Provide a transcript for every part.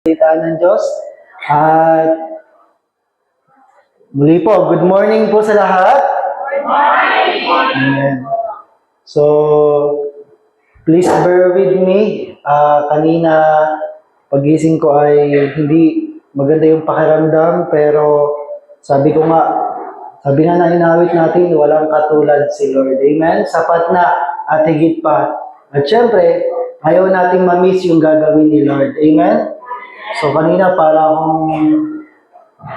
salita ng Diyos. At muli po, good morning po sa lahat. Good morning! Amen. So, please bear with me. Kanina, pagising ko ay hindi maganda yung pakiramdam, pero sabi nga na inawit natin, walang katulad si Lord. Amen? Sapat na at higit pa. At syempre, ayaw nating ma-miss yung gagawin ni Lord. Amen? So kanina para akong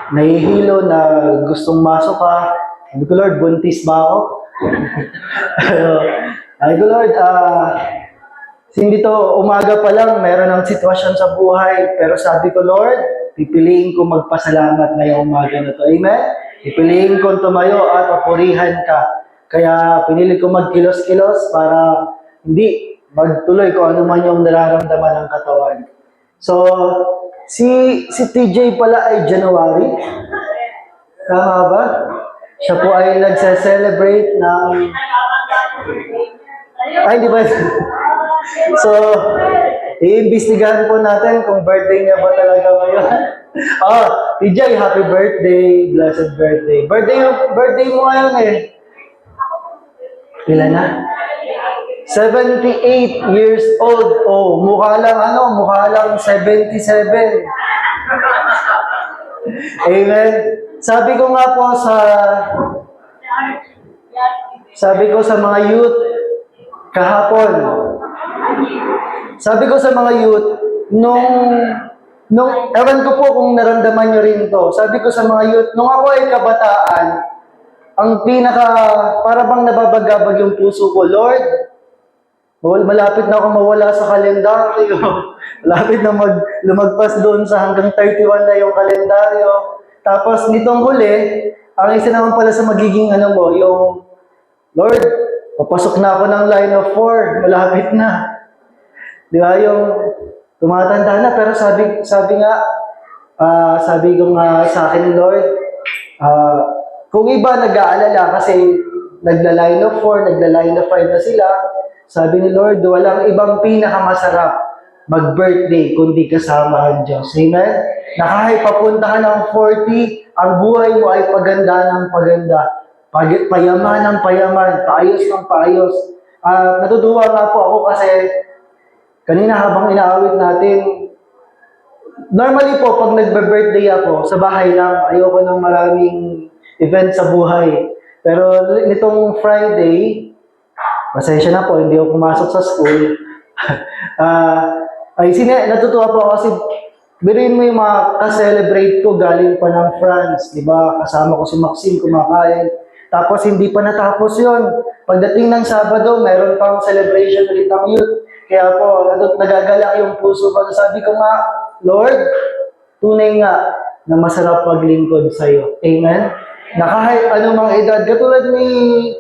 nahihilo na gustong masok ka. Sabi ko, Lord, buntis ba ako? Sabi ko, Lord, hindi to umaga pa lang, meron ng sitwasyon sa buhay. Pero sabi ko, Lord, pipiliin ko magpasalamat ngayong umaga na to. Amen? Pipiliin ko tumayo at papurihan ka. Kaya pinili ko magkilos-kilos para hindi magtuloy kung ano man yung nararamdaman ng katawan. So, si TJ pala ay January. Tama ba? Siya po ay nagse-celebrate ng... Ay, hindi ba? So, iimbestigahan po natin kung birthday niya ba talaga ngayon. TJ, happy birthday. Blessed birthday. Birthday mo ngayon eh. Ilan na? 78 years old. Oh, mukha lang 77. Amen. Sabi ko sa mga youth kahapon. Sabi ko sa mga youth nung ewan ko po kung naramdaman nyo rin to. Sabi ko sa mga youth, nung ako ay kabataan, ang para bang nababagabag yung puso ko, Lord, malapit na ako mawala sa kalendaryo. Malapit na lumagpas doon sa hanggang 31 na yung kalendaryo. Tapos nitong huli, ang isa naman pala sa magiging yung Lord, papasok na ako ng line of 4, malapit na. Di ba yung tumatanda na, pero sabi ko nga sa akin, Lord, kung iba nag-aalala kasi nagla-line of 4, nagla-line of 5 na sila, sabi ni Lord, walang ibang pinakamasarap mag-birthday kundi kasama ang Diyos. Amen? Na kahit papunta ka ng 40, ang buhay mo ay paganda ng paganda. Payaman ng payaman, paayos ng paayos. Natutuwa nga po ako kasi kanina habang inaawit natin, normally po pag nagbe-birthday ako, sa bahay lang, ayoko ng maraming event sa buhay. Pero nitong Friday, pasensya na po, hindi ako pumasok sa school. Natutuwa po ako kasi biruin mo yung mga ka-celebrate ko galing pa ng France, di ba? Kasama ko si Maxine kumakain. Tapos hindi pa natapos yun. Pagdating ng Sabado, meron pang celebration ulit ang youth. Kaya po, nagagalak yung puso ko. Sabi ko nga, Lord, tunay nga na masarap maglingkod sa'yo. Amen? Na kahit anumang edad, katulad ni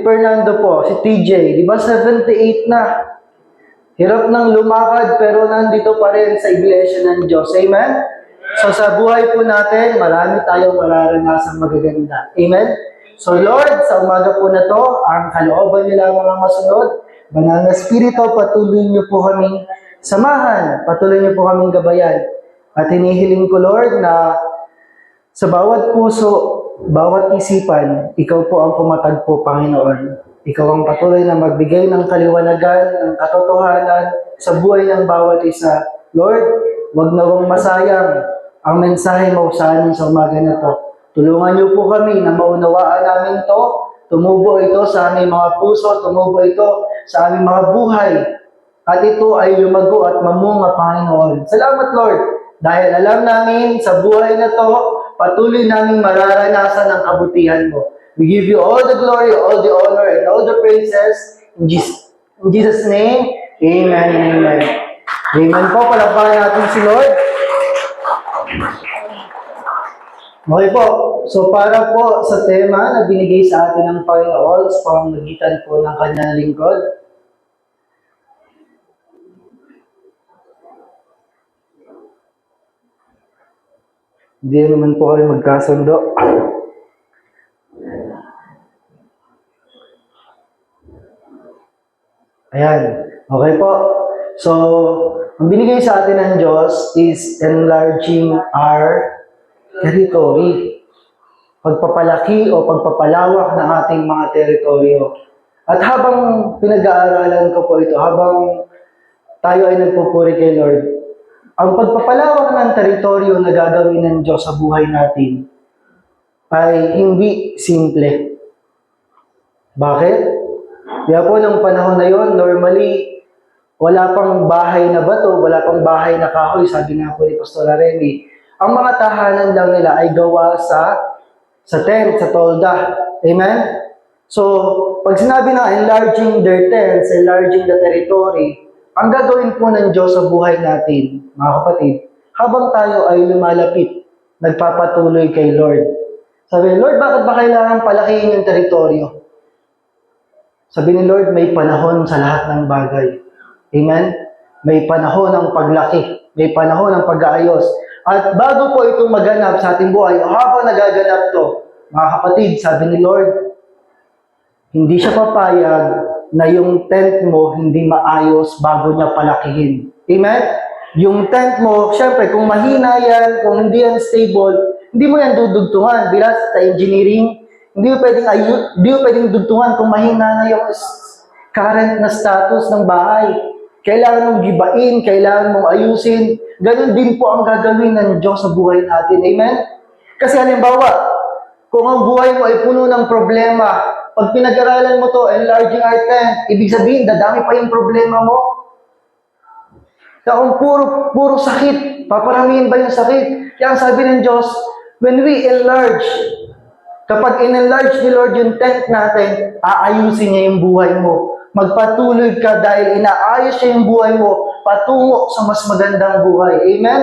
Fernando po, si TJ, di ba 78 na? Hirap nang lumakad pero nandito pa rin sa iglesia ng Diyos. Amen? So sa buhay po natin, marami tayong mararanasang magaganda. Amen? So Lord, sa umaga po na to, ang kalooban niyo lamang ang masunod. Banal na Espiritu, patuloy niyo po kaming samahan, patuloy niyo po kaming gabayan. At hinihiling ko Lord na sa bawat puso, bawat isipan, ikaw po ang pumatagpo, Panginoon. Ikaw ang patuloy na magbigay ng kaliwanagan, ng katotohanan sa buhay ng bawat isa. Lord, wag na wang masayang ang mensahe mo sa amin sa umaga na to. Tulungan niyo po kami na maunawaan namin to. Tumubo ito sa aming mga puso, tumubo ito sa aming mga buhay. At ito ay lumago at mamunga, Panginoon. Salamat, Lord, dahil alam namin sa buhay na to, patuloy namin mararanasan ang kabutihan mo. We give you all the glory, all the honor, and all the praises. In Jesus' name, amen and amen. Amen po, palakpakan natin si Lord. Okay po, so para po sa tema na binigay sa atin ng Panginoon sa pamamagitan po ng kanyang lingkod, hindi naman po kami magkasundo. Ayan. Okay po. So, ang binigay sa atin ng Diyos is enlarging our territory. Pagpapalaki o pagpapalawak ng ating mga teritoryo. At habang pinag-aaralan ko po ito, habang tayo ay nagpupuri kay Lord, ang pagpapalawak ng teritoryo na gagawin ng Diyos sa buhay natin ay hindi simple. Bakit? Kaya po nung panahon na yon, normally, wala pang bahay na bato, wala pang bahay na kahoy, sabi nga po ni Pastor Remy. Ang mga tahanan lang nila ay gawa sa tent, sa tolda. Amen? So, pag sinabi na enlarging their tents, enlarging the territory, ang gagawin po ng Diyos sa buhay natin, mga kapatid, habang tayo ay lumalapit, nagpapatuloy kay Lord. Sabi, Lord, bakit ba kailangan palakihin yung teritoryo? Sabi ni Lord, may panahon sa lahat ng bagay. Amen? May panahon ng paglaki, may panahon ng pag-aayos. At bago po itong maganap sa ating buhay, o habang nagaganap to, mga kapatid, sabi ni Lord, hindi siya papayag na yung tent mo hindi maayos bago niya palakihin. Amen? Yung tent mo, syempre, kung mahina yan, kung hindi yan stable, hindi mo yan dudugtungan. Bilang sa engineering, hindi mo pwedeng dugtungan kung mahina na yung current na status ng bahay. Kailangan mong gibain, kailangan mong ayusin. Ganun din po ang gagawin ng Diyos sa buhay natin. Amen? Kasi halimbawa, kung ang buhay mo ay puno ng problema, pag pinag-aralan mo to, enlarging our tent, ibig sabihin, dadami pa yung problema mo. Kung puro sakit, paparamihin ba yung sakit? Kaya ang sabi ng Diyos, when we enlarge, kapag in-enlarge ni Lord yung tent natin, aayusin niya yung buhay mo. Magpatuloy ka dahil inaayos niya yung buhay mo patungo sa mas magandang buhay. Amen?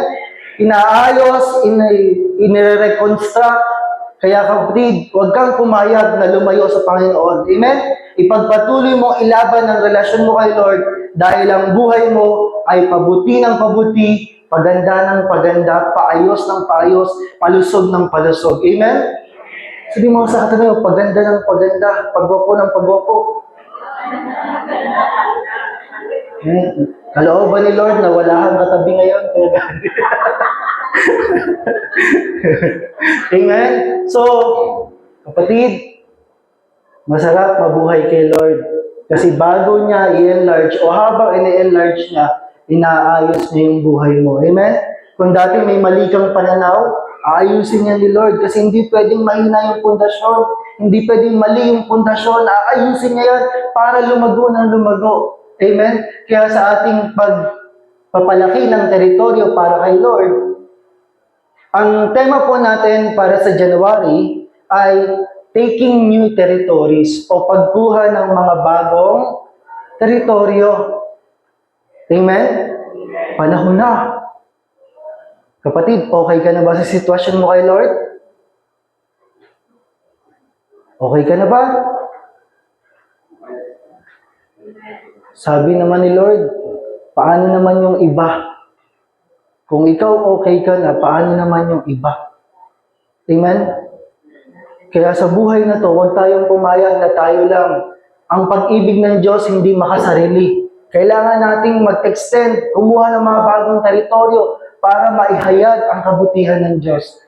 Inaayos, inire-reconstruct. Kaya kapatid, huwag kang pumayag na lumayo sa Panginoon. Amen? Ipagpatuloy mo ilaban ang relasyon mo kay Lord dahil ang buhay mo ay pabuti ng pabuti, paganda ng paganda, paayos ng paayos, palusog ng palusog. Amen? Sabi mo sa katabi, paganda ng paganda, pagwapo ng pagwapo. Kalooban ni Lord na wala kang katabi ngayon. Amen? So, kapatid, masarap mabuhay kay Lord. Kasi bago niya i-enlarge o habang ini-enlarge niya, inaayos niya yung buhay mo. Amen? Kung dati may mali kang pananaw, aayusin niya ni Lord kasi hindi pwedeng mahina yung pundasyon. Hindi pwedeng mali yung pundasyon. Aayusin niya yan para lumago ng lumago. Amen? Kaya sa ating pagpapalaki ng teritoryo para kay Lord, ang tema po natin para sa January ay taking new territories o pagkuha ng mga bagong teritoryo. Amen? Panahon na. Kapatid, okay ka na ba sa sitwasyon mo kay Lord? Okay ka na ba? Sabi naman ni Lord, paano naman yung iba? Kung ikaw okay ka na, paano naman yung iba? Amen? Kaya sa buhay na to, huwag tayong pumayag na tayo lang. Ang pag-ibig ng Diyos hindi makasarili. Kailangan nating mag-extend, kumuha ng mga bagong teritoryo para maihayag ang kabutihan ng Diyos.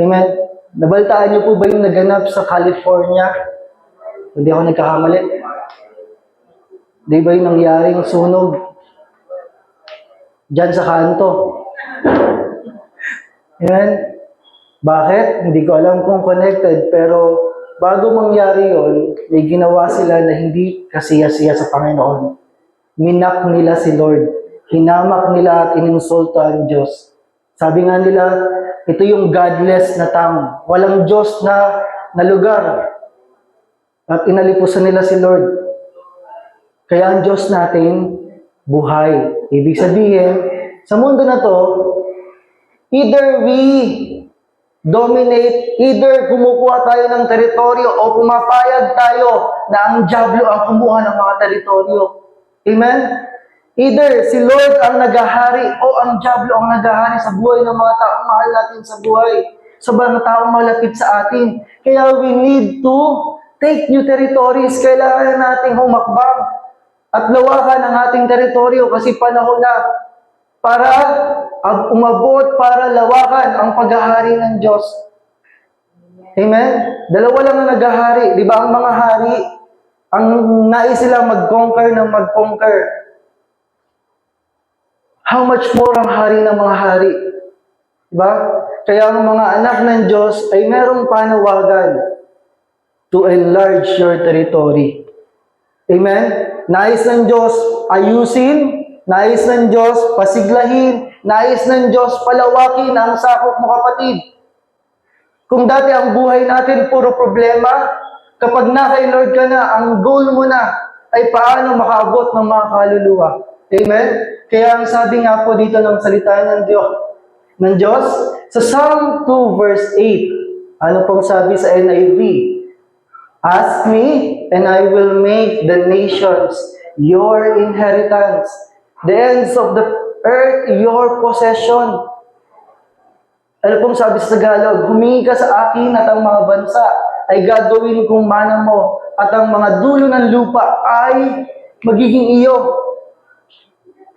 Amen? Nabaltaan niyo po ba yung naganap sa California? Hindi ako nagkakamali. Di ba yung nangyaring sunog diyan sa kanto? Amen? Bakit? Hindi ko alam kung connected, pero bago mangyari yon, may ginawa sila na hindi kasiya-siya sa Panginoon. Minak nila si Lord. Hinamak nila at ininsulto ang Diyos. Sabi nga nila, ito yung godless na town. Walang Diyos na lugar. At inalipusan nila si Lord. Kaya ang Diyos natin, buhay. Ibig sabihin, sa mundo na to, either we dominate, either kumukuha tayo ng teritoryo o pumapayag tayo na ang dyablo ang kumuha ng mga teritoryo. Amen? Either si Lord ang naghahari o ang dyablo ang naghahari sa buhay ng mga taong mahal natin sa buhay, sa mga taong malapit sa atin. Kaya we need to take new territories. Kailangan nating humakbang. at lawakan ang ating teritoryo kasi panahon na para umabot, para lawakan ang paghahari ng Diyos. Amen? Dalawa lang ang naghahari. Di ba ang mga hari, ang nais sila mag-conquer ng mag-conquer. How much more ang hari ng mga hari? Di ba? Kaya ang mga anak ng Diyos ay merong panawagan to enlarge your territory. Amen? Nais ng Diyos ayusin, nais ng Diyos pasiglahin, nais ng Diyos palawakin ang sakop mo, kapatid. Kung dati ang buhay natin puro problema, kapag na kay Lord ka na, ang goal mo na ay paano makaabot ng mga kaluluwa. Amen? Kaya ang sabi nga po dito ng salita ng Diyos, sa Psalm 2 verse 8, ano pong sabi sa NIV? Ask me, and I will make the nations your inheritance, the ends of the earth your possession. Ano pong sabi sa Tagalog? Humingi ka sa akin at ang mga bansa ay gagawin kong mana mo at ang mga dulo ng lupa ay magiging iyo.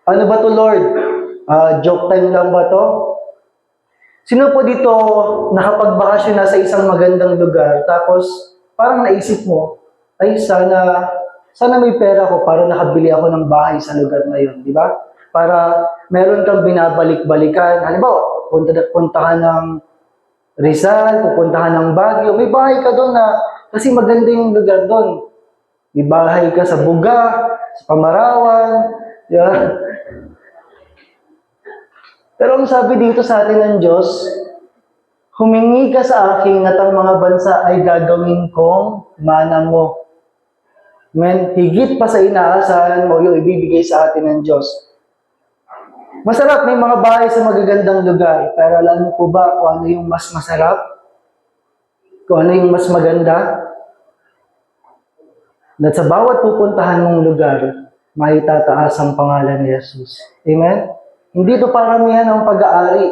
Ano ba to, Lord? Joke time lang ba to? Sino po dito nakapagbakasyon na sa isang magandang lugar tapos parang naisip mo, ay sana may pera ko para nakabili ako ng bahay sa lugar na yun, di ba? Para meron kang binabalik-balikan. Halimbawa, punta ka ng Rizal, pupunta ka ng Baguio, may bahay ka doon na, kasi maganda yung lugar doon. May bahay ka sa Buga, sa Pamarawan, di ba? Pero ang sabi dito sa atin ng Diyos, humingi ka sa akin at ang mga bansa ay gagawin kong mana mo. Amen? Higit pa sa inaasahan mo yung ibibigay sa atin ng Diyos. Masarap, may mga bahay sa magagandang lugar. Pero alam mo po ba kung ano yung mas masarap? Kung ano yung mas maganda? At sa bawat pupuntahan mong lugar, may tataas ang pangalan ni Jesus. Amen? Hindi ito paramihan ng pag-aari.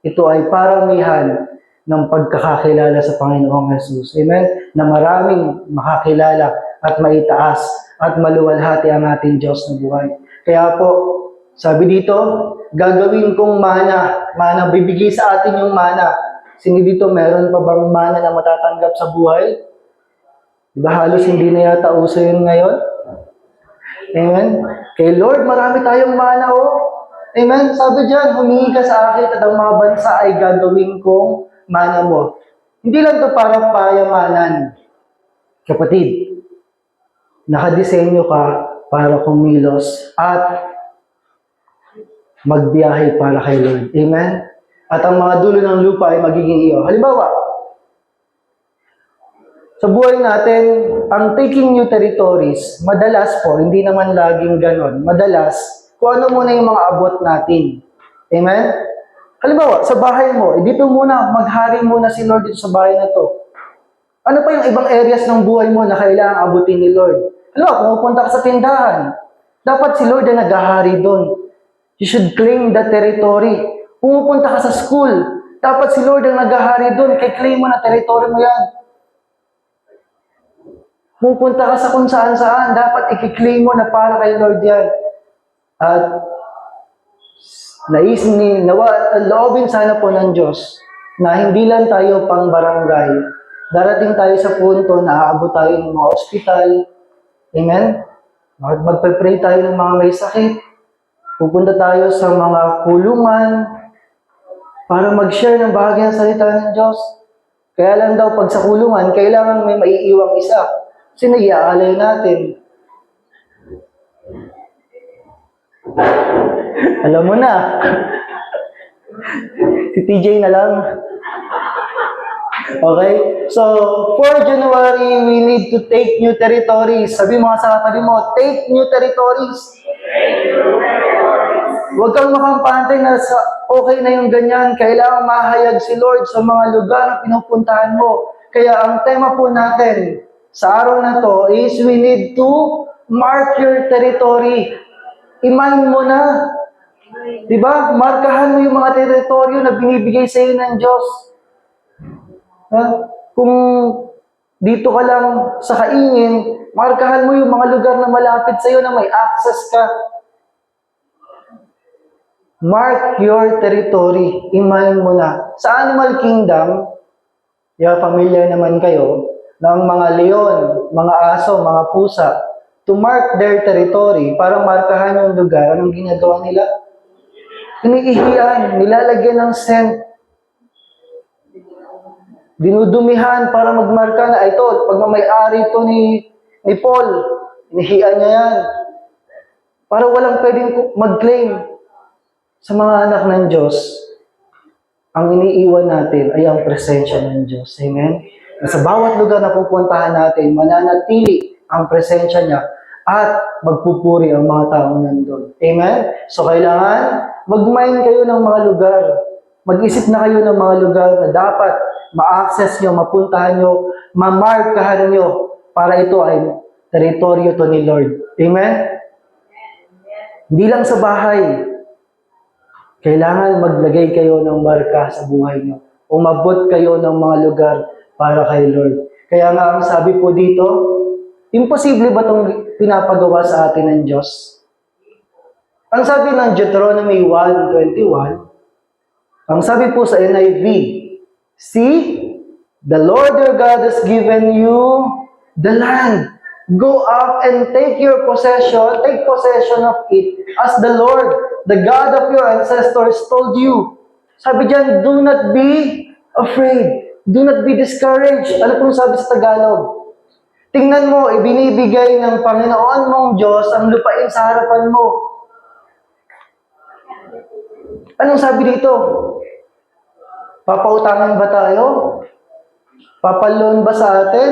Ito ay paramihan ng pagkakakilala sa Panginoong Jesus. Amen? Na maraming makakilala at maitaas at maluwalhati ang ating Diyos na buhay. Kaya po, sabi dito, gagawin kong mana, bibigay sa atin yung mana. Sino dito, meron pa bang mana na matatanggap sa buhay? Diba halos hindi na yata uso yun ngayon? Amen? Kay Lord, marami tayong mana, oh. Amen? Sabi dyan, humingi ka sa akin at ang mga bansa ay gagawin kong mana mo. Hindi lang ito para payamanan. Kapatid, nakadesenyo ka para kumilos at magbiyahe para kay Lord. Amen? At ang mga dulo ng lupa ay magiging iyo. Halimbawa, sa buhay natin, ang taking new territories, madalas po, hindi naman laging ganon, madalas, kung ano muna yung mga abot natin. Amen? Halimbawa, sa bahay mo, dito muna, maghari muna si Lord dito sa bahay na to. Ano pa yung ibang areas ng buhay mo na kailangang abutin ni Lord? Halimbawa, pumupunta ka sa tindahan, dapat si Lord na naghahari doon. You should claim the territory. Pumupunta ka sa school, dapat si Lord ang naghahari doon, kaya claim mo na territory mo yan. Pupunta ka sa kung saan-saan, dapat i-claim mo na para kay Lord yan. At loobin sana po ng Diyos na hindi lang tayo pang barangay. Darating tayo sa punto na aabot tayo ng mga ospital. Amen? Magpe-pray tayo ng mga may sakit. Pupunta tayo sa mga kulungan para mag-share ng bahagi ng salita ng Diyos. Kaya lang daw pag sa kulungan, kailangan may maiiwang isa. Kasi nag-iaalay natin. Alam mo na. Si TJ na lang. Okay? So, for January, we need to take new territories. Sabi mo sa katabi mo, take new territories. Huwag kang makampante na okay na yung ganyan. Kailangan mahayag si Lord sa mga lugar na pinupuntahan mo. Kaya ang tema po natin sa araw na to is we need to mark your territory. Iman mo na. Diba? Markahan mo yung mga teritoryo na binibigay sa iyo ng Diyos. Ha? Kung dito ka lang sa kaingin, Markahan mo yung mga lugar na malapit sa'yo na may access ka. Mark your territory. Imahin mo na. Sa animal kingdom, familiar naman kayo, ng mga leon, mga aso, mga pusa, to mark their territory, para markahan yung lugar, anong ginagawa nila? Iniihiyan, nilalagyan ng scent. Dinudumihan para magmarka na, ito, pag may-ari ito ni Paul, inihiyan niya yan. Para walang pwedeng mag-claim sa mga anak ng Diyos. Ang iniiwan natin ay ang presensya ng Diyos. Amen? Na sa bawat lugar na pupuntahan natin, mananatili ang presensya niya at magpupuri ang mga tao nandun. Amen? So, kailangan mag-mind kayo ng mga lugar. Mag-isip na kayo ng mga lugar na dapat ma-access nyo, mapuntahan nyo, mamarkahan nyo para ito ay teritoryo to ni Lord. Amen? Hindi lang sa bahay. Kailangan maglagay kayo ng marka sa buhay nyo. Umabot kayo ng mga lugar para kay Lord. Kaya nga ang sabi po dito, imposible ba itong pinapagawa sa atin ng Diyos? Ang sabi ng Deuteronomy 1:21, ang sabi po sa NIV, see, the Lord your God has given you the land. Go up and take possession of it, as the Lord, the God of your ancestors, told you. Sabi diyan, do not be afraid. Do not be discouraged. Ano pong sabi sa Tagalog? Tingnan mo, ibinibigay ng Panginoon mong Diyos ang lupain sa harapan mo. Anong sabi dito? Papautangan ba tayo? Papaloan ba sa atin?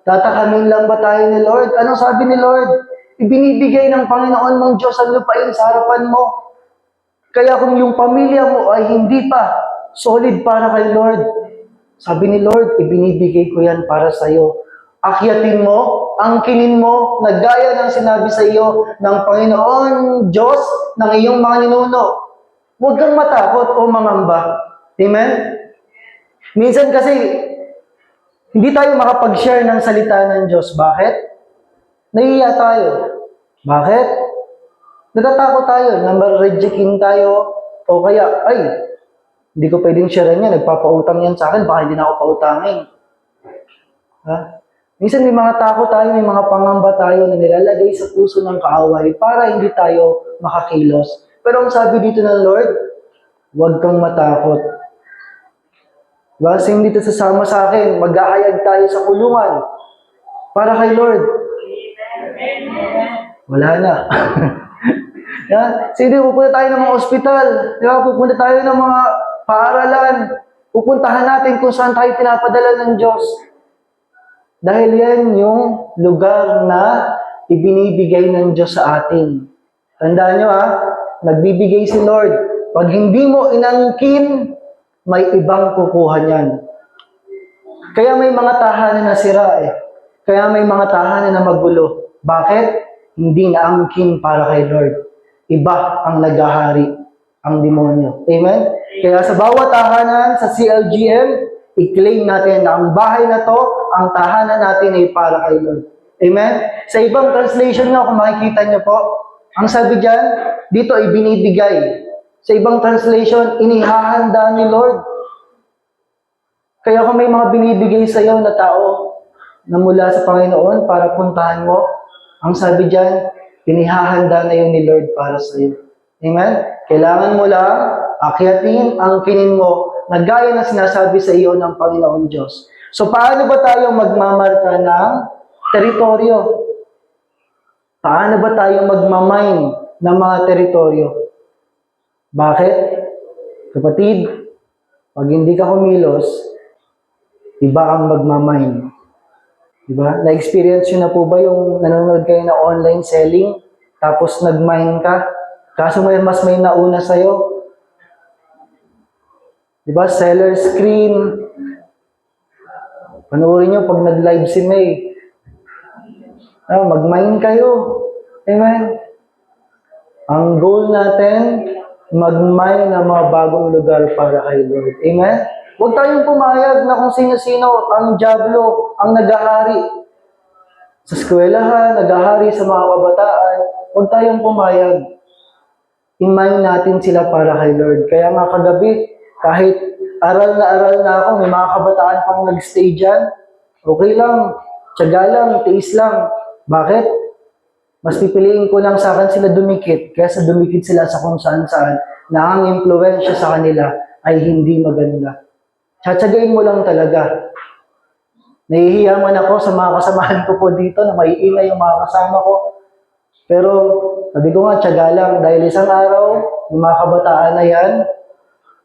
Tatakamin lang ba tayo ni Lord? Anong sabi ni Lord? Ibinibigay ng Panginoon mong Diyos ang lupain sa harapan mo. Kaya kung yung pamilya mo ay hindi pa solid para kay Lord, sabi ni Lord, ibinibigay ko yan para sa iyo. Akyatin mo, angkinin mo, na gaya ng sinabi sa iyo ng Panginoon Diyos ng iyong mga ninuno. Huwag kang matakot o mangamba. Amen? Minsan kasi, hindi tayo makapag-share ng salita ng Diyos. Bakit? Nahiya tayo. Bakit? Natatakot tayo na ma-rejectin tayo o kaya, ay, hindi ko pwedeng share yan, nagpapautang yan sa akin, baka hindi na ako pautangin. Ha? Minsan may mga takot tayo, may mga pangamba tayo na nilalagay sa puso ng kaaway para hindi tayo makakilos. Pero ang sabi dito ng Lord, huwag kang matakot. Kasi hindi ito sasama sa akin, mag-aayag tayo sa kulungan para kay Lord. Wala na. Sige, pupunta tayo ng mga ospital. Pupunta tayo ng mga paaralan. Pupuntahan natin kung saan tayo pinapadala ng Diyos. Dahil yan yung lugar na ibinibigay ng Diyos sa atin. Tandaan nyo nagbibigay si Lord. Pag hindi mo inangkin, may ibang kukuha niyan. Kaya may mga tahanan na sira Kaya may mga tahanan na magulo. Bakit? Hindi naangkin para kay Lord. Iba ang naghahari, ang demonyo. Amen? Kaya sa bawat tahanan sa CLGM, i-claim natin na ang bahay na to, ang tahanan natin ay para kay Lord. Amen? Sa ibang translation nga, kung makikita niyo po, ang sabi dyan, dito ay binibigay. Sa ibang translation, inihahanda ni Lord. Kaya kung may mga binibigay sa iyo na tao na mula sa Panginoon para puntahan mo, ang sabi dyan, inihahanda na yun ni Lord para sa iyo. Amen? Kailangan mo lang akyatin, angkinin mo, na gaya na sinasabi sa iyo ng Panginoon Diyos. So, paano ba tayo magmamarka ng teritoryo? Paano ba tayo magmamine ng mga teritoryo? Bakit? Kapatid, pag hindi ka kumilos, iba ang magmamine. Diba? Na-experience nyo na po ba yung nanonood kayo na online selling, tapos nag-mine ka, kaso mas may nauna sa'yo? Diba? Seller screen. Panoorin nyo pag nag-live si May. Mag-mine kayo. Amen? Ang goal natin, mag-mine ng mga bagong lugar para kay Lord. Amen? Huwag tayong pumayag na kung sino-sino ang dyablo, ang nag-ahari sa eskwelahan, nag-ahari sa mga kabataan. Huwag tayong pumayag. Imayin natin sila para kay Lord. Kaya nga kagabi, kahit aral na ako, may mga kabataan pang nag-stay dyan, okay lang, tiyaga lang, tiis lang. Bakit? Mas pipiliin ko lang sa akin sila dumikit, kaysa dumikit sila sa kung saan-saan na ang impluensya sa kanila ay hindi maganda. Tsatsagain mo lang talaga. Nahihiya man ako sa mga kasamahan ko po dito na maiingay yung mga kasama ko. Pero sabi ko nga, tiyaga lang dahil isang araw, yung mga kabataan na yan,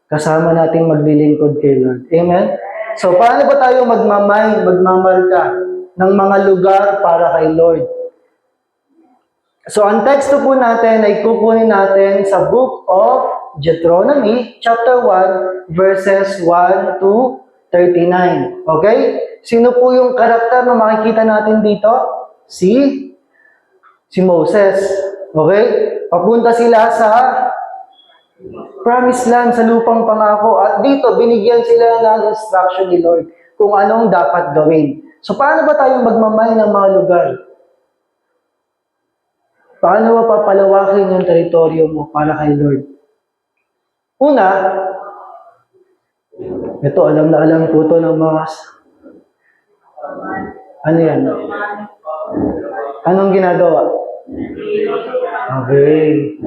kasama nating maglilingkod kay Lord. Amen? So, paano ba tayo magmamarka ng mga lugar para kay Lord? So, ang teksto po natin ay kukunin natin sa Book of Deuteronomy, chapter 1, verses 1 to 39. Okay? Sino po yung karakter na makikita natin dito? Si Moses. Okay? Papunta sila sa promised land, sa lupang pangako. At dito, binigyan sila ng instruction ni Lord kung anong dapat gawin. So, paano ba tayo magmamay ng mga lugar? Paano ba papalawakin yung teritoryo mo para kay Lord? Una, ito, alam na alam po ito ng mga... Ano yan? Anong ginagawa? Okay.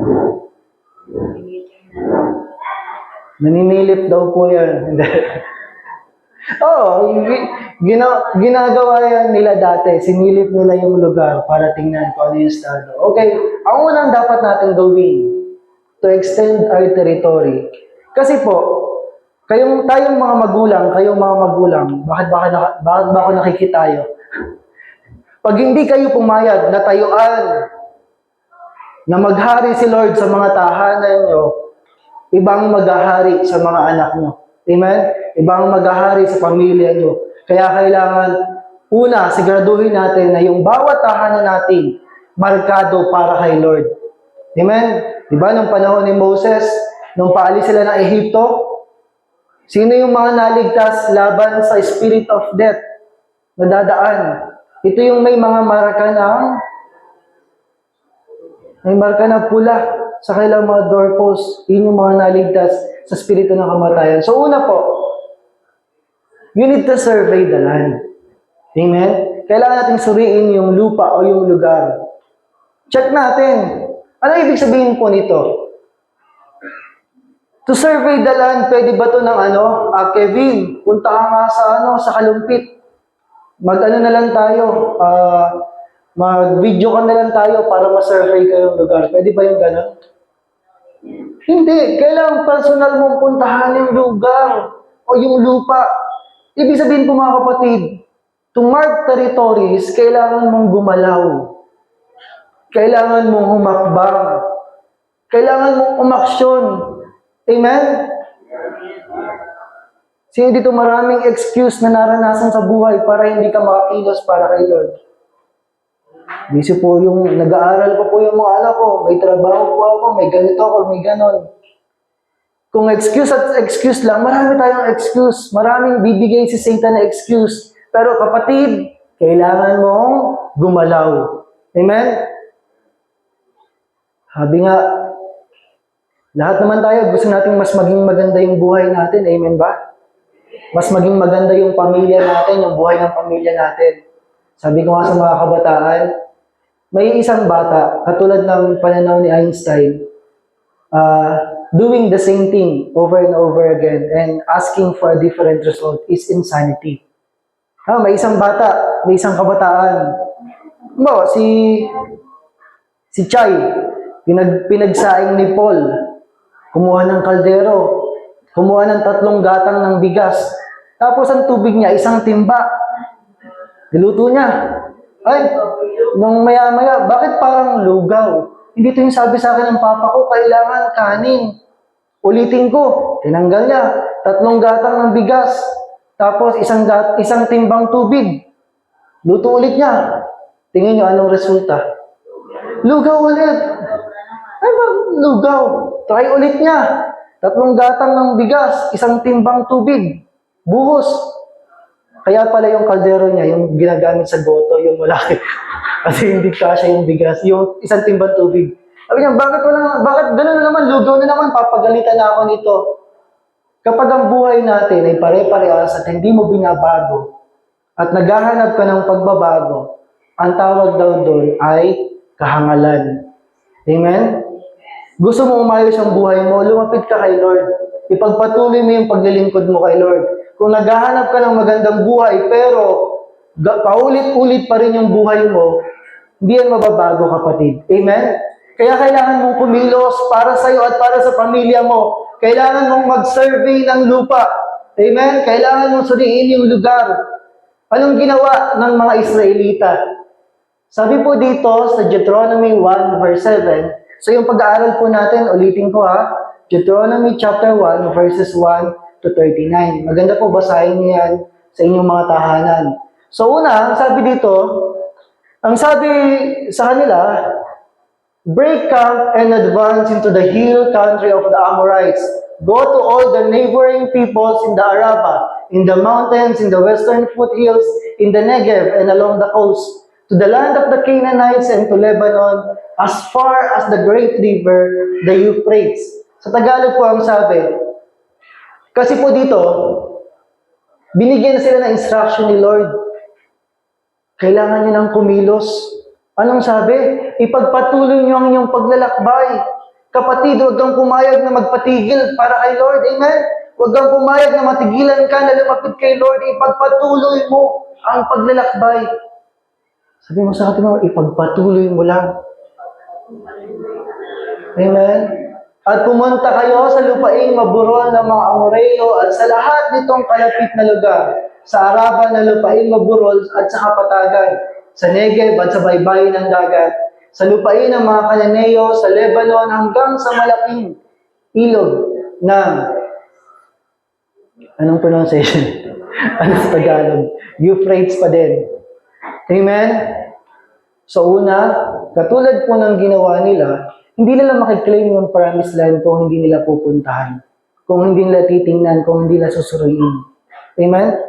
Naninilip daw po yan. Oo, ginagawa yan nila dati. Sinilip nila yung lugar para tingnan kung ano yung estado. Okay, ang unang dapat natin gawin to extend our territory. Kasi po, tayong mga magulang, bakit ba ako nakikitayo? Pag hindi kayo pumayag na tayuan, na maghari si Lord sa mga tahanan nyo, ibang maghahari sa mga anak nyo. Amen? Ibang maghahari sa pamilya nyo. Kaya kailangan, una, siguraduhin natin na yung bawat tahanan natin, markado para kay Lord. Amen? Diba, nung panahon ni Moses, nung paalis sila ng Ehipto, sino yung mga naligtas laban sa spirit of death na dadaan? Ito yung may mga marka na pula sa kailang mga doorpost. Yun yung mga naligtas sa spirito ng kamatayan. So una po, you need to survey the land. Amen? Kailangan natin suriin yung lupa o yung lugar. Check natin. Ano ibig sabihin po nito? To survey the land, pwede ba to ng Kevin, punta ka nga sa Kalumpit. Mag-ano na lang tayo, mag-video ka na lang tayo para ma-survey kayong lugar. Pwede ba yung gano'n? Hindi. Kailangan personal mong puntahan yung lugar o yung lupa. Ibig sabihin po mga kapatid, to mark territories, kailangan mong gumalaw. Kailangan mong humakbang. Kailangan mong umaksyon. Amen? Sino dito maraming excuse na naranasan sa buhay para hindi ka makakilos para kay Lord? Busy po yung nag-aaral pa po yung mga anak ko, may trabaho po ako, may ganito ako, may ganon. Kung excuse at excuse lang, marami tayong excuse. Maraming bibigay si Satan na excuse. Pero kapatid, kailangan mong gumalaw. Amen? Sabi nga, lahat naman tayo gusto natin mas maging maganda yung buhay natin. Amen ba? Mas maging maganda yung pamilya natin, yung buhay ng pamilya natin. Sabi ko nga sa mga kabataan, may isang bata, katulad ng pananaw ni Einstein, doing the same thing over and over again and asking for a different result is insanity. May isang bata, may isang kabataan. Si Chai, pinagsaing ni Paul, kumuha ng kaldero, kumuha ng 3 gatang ng bigas, tapos ang tubig niya, isang timba. Niluto niya. Ay, nung maya-maya, bakit parang lugaw? Hindi ito yung sabi sa akin ng papa ko, kailangan kanin. Ulitin ko, tinanggal niya. 3 gatang ng bigas, tapos isang timbang tubig. Luto ulit niya. Tingin niyo anong resulta? Lugaw ulit. Ay ba, lugaw. Try ulit niya. 3 gatang ng bigas, isang timbang tubig. Buhos. Kaya pala yung kaldero niya, yung ginagamit sa goto, yung malaki. Kasi hindi kasya yung bigas, yung isang timbang tubig. Sabi niya, bakit gano'n na naman, lugaw na naman, papagalitan na ako nito. Kapag ang buhay natin ay pare-parehas at hindi mo binabago, at naghahanap ka ng pagbabago, ang tawag daw doon ay kahangalan. Amen? Gusto mo umayos ang buhay mo, lumapit ka kay Lord. Ipagpatuloy mo yung paglilingkod mo kay Lord. Kung naghahanap ka ng magandang buhay, pero paulit-ulit pa rin yung buhay mo, hindi yan mababago, kapatid. Amen? Kaya kailangan mong kumilos para sa iyo at para sa pamilya mo. Kailangan mong mag-survey ng lupa. Amen? Kailangan mong suriin yung lugar. Anong ginawa ng mga Israelita? Sabi po dito sa Deuteronomy 1 verse 7, so yung pag-aaral po natin, ulitin ko Deuteronomy chapter 1 verses 1 to 39. Maganda po basahin niyo yan sa inyong mga tahanan. So una, ang sabi sa kanila, break camp and advance into the hill country of the Amorites. Go to all the neighboring peoples in the Araba, in the mountains, in the western foothills, in the Negev, and along the coast, to the land of the Canaanites and to Lebanon, as far as the great river, the Euphrates. Sa Tagalog po ang sabi, kasi po dito, binigyan sila ng instruction ni Lord. Kailangan niyo ng kumilos. Anong sabi? Ipagpatuloy niyo ang inyong paglalakbay. Kapatid, huwag kang pumayag na magpatigil para kay Lord. Amen? Huwag kang pumayag na matigilan ka na lumapit kay Lord. Ipagpatuloy mo ang paglalakbay. Sabi mo sa atin mo, ipagpatuloy mo lang. Amen? At pumunta kayo sa lupaing maburol ng mga Amoreo at sa lahat nitong kalapit na lugar, sa Araba na lupaing maburol at sa kapatagan, sa Negev at sa baybayin ng dagat, sa lupain ng mga Kananeo, sa Lebanon hanggang sa malaking ilog ng, anong pronunciation? Ano sa Tagalog? Euphrates pa din. Amen? So una, katulad po ng ginawa nila, hindi nila makiklaim yung promised land kung hindi nila pupuntahan, kung hindi nila titingnan, kung hindi nila susuriin. Amen?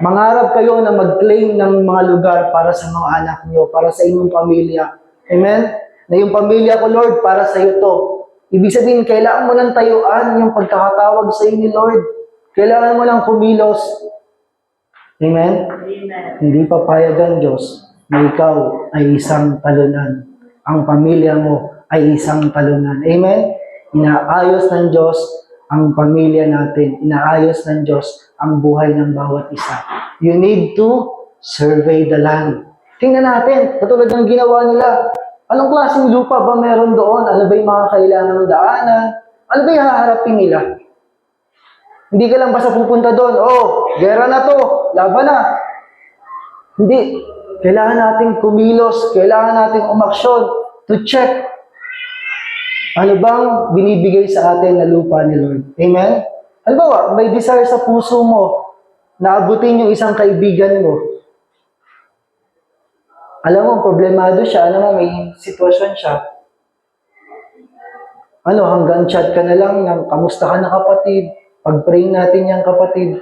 Mangarap kayo na mag-claim ng mga lugar para sa mga anak niyo, para sa inyong pamilya. Amen? Na yung pamilya ko, Lord, para sa iyo to. Ibig sabihin, kailangan mo ng tayuan yung pagkakatawag sa iyo ni Lord. Kailangan mo lang kumilos. Amen? Amen. Hindi papayag ang Diyos na ikaw ay isang talunan. Ang pamilya mo ay isang talunan. Amen? Inaayos ng Diyos ang pamilya natin. Inaayos ng Diyos ang buhay ng bawat isa. You need to survey the land. Tingnan natin, katulad ng ginawa nila. Anong klaseng lupa ba meron doon? Ano ba yung mga kailangan ng daanan? Ano ba yung haharapin nila? Hindi ka lang basta pupunta doon, gera na to, laban na. Hindi. Kailangan nating kumilos, kailangan nating umaksyon to check ano bang binibigay sa atin na lupa ni Lord. Amen? Halimbawa, may desire sa puso mo na abutin yung isang kaibigan mo. Alam mo, problemado siya. Alam mo, may sitwasyon siya. Hanggang chat ka na lang ng kamusta ka na kapatid. Pag-pray natin yung kapatid.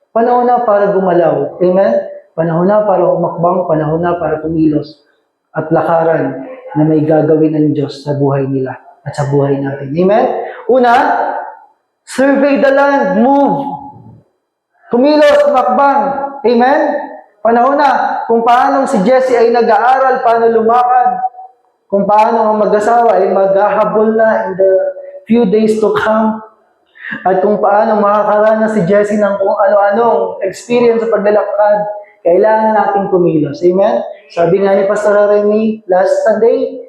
Panahon na para gumalaw. Amen? Panahon na para umakbang. Panahon na para kumilos. At lakaran na may gagawin ng Diyos sa buhay nila at sa buhay natin. Amen? Una, survey the land. Move. Kumilos, umakbang. Amen? Panahon na kung paano si Jesse ay nag-aaral, paano lumakad, kung paano ang mag-asawa ay maghahabol na in the few days to come, at kung paano makakaranas si Jesse ng kung ano-anong experience sa paglalakad, kailangan nating kumilos. Amen? Sabi nga ni Pastor Remy last Sunday,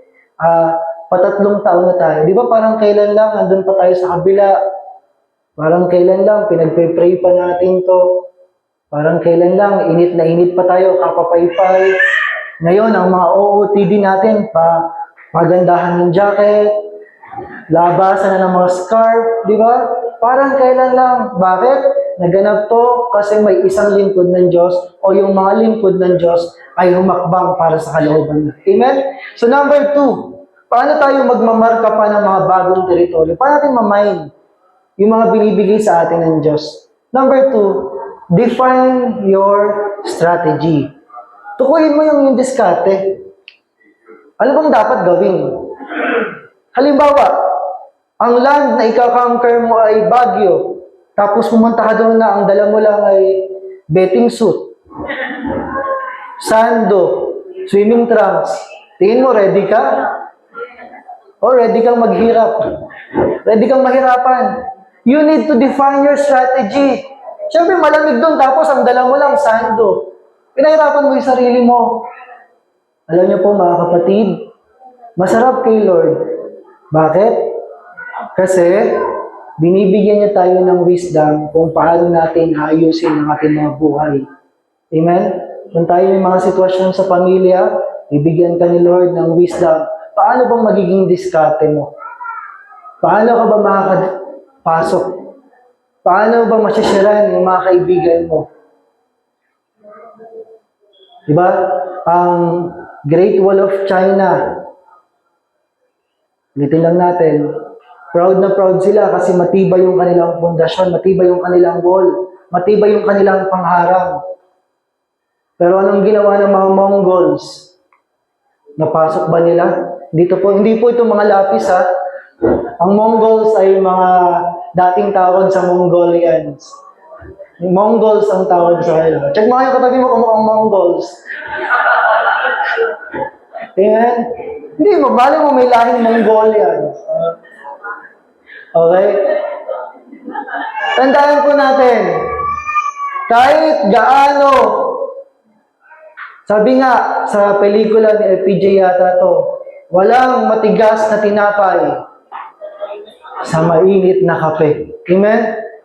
patatlong taon na tayo. Di ba parang kailan lang, andun pa tayo sa kabila, parang kailan lang, pinagpe-pray pa natin to, parang kailan lang, init na init pa tayo, kapapaypay. Ngayon, ang mga OOTD natin, magandahan ng jacket, labasan na ng mga scarf, di ba? Parang kailan lang. Bakit? Naganap to kasi may isang lingkod ng Diyos o yung mga lingkod ng Diyos ay humakbang para sa kalooban na. Amen? So number 2, paano tayo magmamarka pa ng mga bagong teritoryo? Paano natin mamain yung mga binibigay sa atin ng Diyos? Number 2, define your strategy. Tukuyin mo yung diskarte. Ano bang dapat gawin? Halimbawa, ang land na ika-conquer mo ay Baguio, tapos pumunta ka doon na ang dala mo lang ay bathing suit, sando, swimming trunks. Tingin mo, ready ka? O ready kang maghirap? Ready kang mahirapan? You need to define your strategy. Siyempre, malamig doon, tapos ang dala mo lang, sando. Pinahirapan mo yung sarili mo. Alam niyo po, mga kapatid, masarap kay Lord. Bakit? Kasi, binibigyan niya tayo ng wisdom kung paano natin ayusin ang ating mga buhay. Amen? Kung tayo may mga sitwasyon sa pamilya, bibigyan ka ni Lord ng wisdom. Paano bang magiging diskarte mo? Paano ka ba makakapasok? Paano ba masyasyaran yung mga kaibigan mo? Diba? Ang Great Wall of China, ulitin lang natin, proud na proud sila kasi matibay yung kanilang pundasyon, matibay yung kanilang wall, matibay yung kanilang pangharang. Pero anong ginawa ng mga Mongols? Napasok ba nila? Hindi po ito mga lapis ha. Ang Mongols ay mga dating tawag sa Mongolians. Mongols ang tawag sa kanila. Check mo kayo katabi mo kung mukhang Mongols. Ayan. Hindi mo, bali mo may lahing Mongolian. Okay? Tandaan po natin, kahit gaano, sabi nga sa pelikula ni FPJ yata to, walang matigas na tinapay sa mainit na kape. Amen?